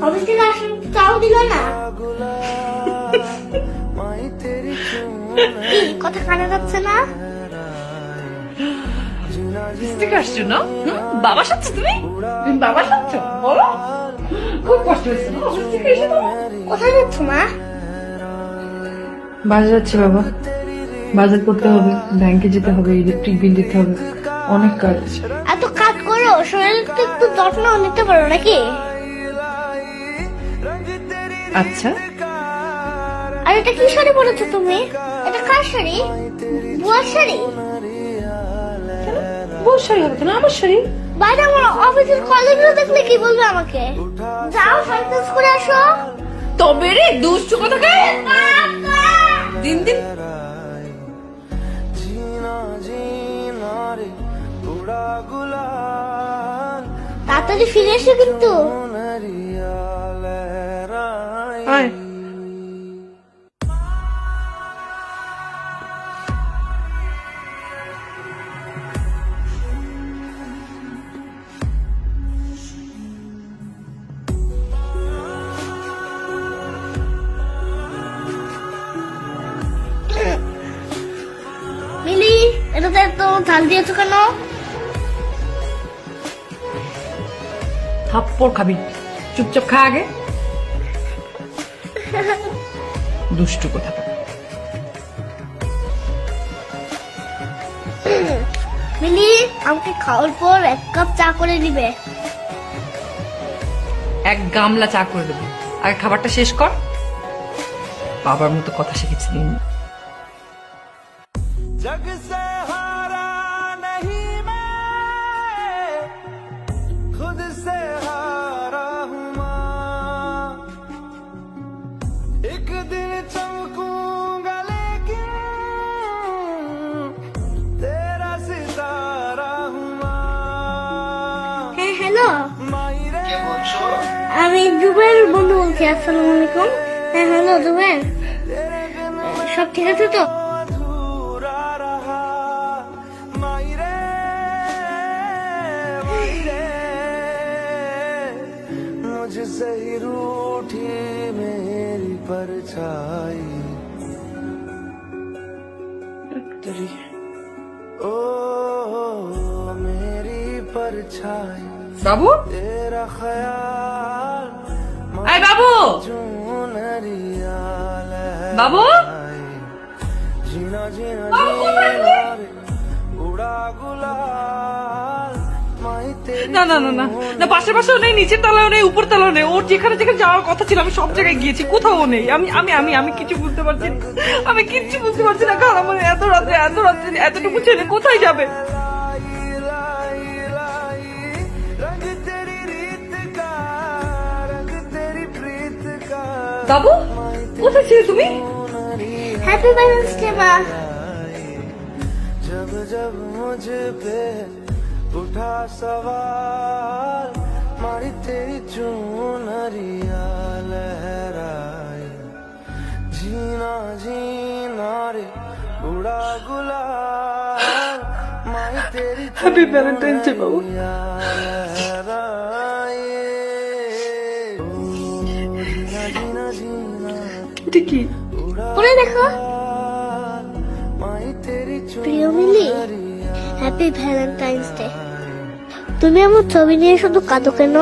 Office থেকে আসলে চাও দিল না। কি কথা কানে যাচ্ছে না? আসছো না? বাবা সাচ্ছ তুমি বাবা সাচ্ছ বলো, খুব কষ্ট হয়েছে না অফিস থেকে এসে? কোথায় যাচ্ছ মা? বাজার যাচ্ছি বাবা, বাজার করতে হবে, ব্যাংকে যেতে হবে, ইলেকট্রিক বিল দিতে হবে, অনেক কাজ। এত কাজ করো, শরীরের তো একটু যত্ন নিতে পারো নাকি? আচ্ছা, আর এটা কি শাড়ি পরেছো তুমি? এটা কার শাড়ি? বুয়ার শাড়ি? বউর শাড়ি হবে কেন? আমার শাড়ি। বাইরে আমার অফিসের কলিগরা দেখলে কি বলবে আমাকে? যাও সাইকেল করে আসো। তবে রে দুষ্টু কথা দিন দিন। তাড়াতাড়ি ফিরে এসো কিন্তু। আয়। মিলি, এটাতে এত ঝাল দিয়েছো কেন? থাপ্পড় খাবি, চুপচাপ খা আগে। দুষ্টু কথা। মিলি, আমাকে খাওয়ার পর 1 কাপ চা করে দিবে। এক গামলা চা করে দেবো, আগে খাবারটা শেষ কর। বাবার মতো কথা শিখেছি দিন। जग से हारा नहीं मैं, खुद से हारा हूँ माँ। एक दिन चमकूंगा लेकिन तेरा सितारा हूँ माँ। হ্যাঁ হ্যালো, मायरे আমি জুবের বন্ধু বলছি। আসসালামু আলাইকুম। হ্যাঁ হ্যালো জুবের, সব ঠিক আছে তো? अधूरा रहा मायरे मायरे, मुझसे ही रूठी मेरी परछाई। ओ मेरी परछाई, বাবু, तेरा ख्याल আয় বাবু, नरिया বাবু। जीना जीना বাবু, কোথায় जीना তুই? रे, उड़ा गुलाल माई तेरी না না না না না, পাশের পাশেও নেই, নিচের তলাও নেই, উপর তলাও নেই। ওর যেখানে যেখানে যাওয়ার কথা ছিল আমি সব জায়গায় গিয়েছি, কোথাও নেই। আমি আমি আমি আমি কিছু বুঝতে পারছি না, আমি কিচ্ছু বুঝতে পারছি না। কাল আমার এত রাত্রে এতটুকু ছেলে কোথায় যাবে? लाई लाई रंग तेरी रीत का, रंग तेरी प्रीत का। বাবু, কোথায় ছিলে তুমি? হ্যাপি ভ্যালেন্টাইন্স ডে মা। जब जब मुझ पे उठा सवाल, मारी तेरी चूनरिया लहराई। जीना जीना रे, उड़ा गुलाल माई तेरी হ্যাপি ভ্যালেন্টাইন্স ডে বাবু। चूनरिया लहराई। ओ, जीना जीना जीना এটা কি? পরে দেখো। माई तेरी প্রিয় মিলি, হ্যাপি ভ্যালেন্টাইন্স ডে। তুমি আমার ছবি নিয়ে শুধু কাঁদো কেন?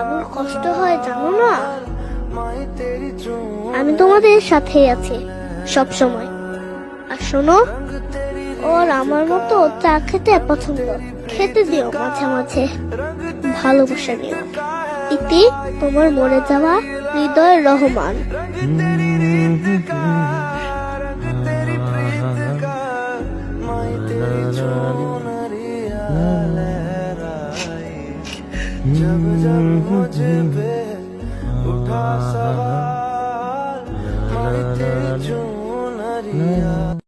আমার কষ্ট হয় জানো না? माई तेरी चून আমি তোমাদের সাথেই আছি সব সময়। আর শোনো, ওর আমার মতো চা খেতে পছন্দ, খেতে দিও মাঝে মাঝে, ভালোবাসা নিও। ইতি তোমার মরে যাওয়া হৃদয় রহমান। रंग तेरी रीत का,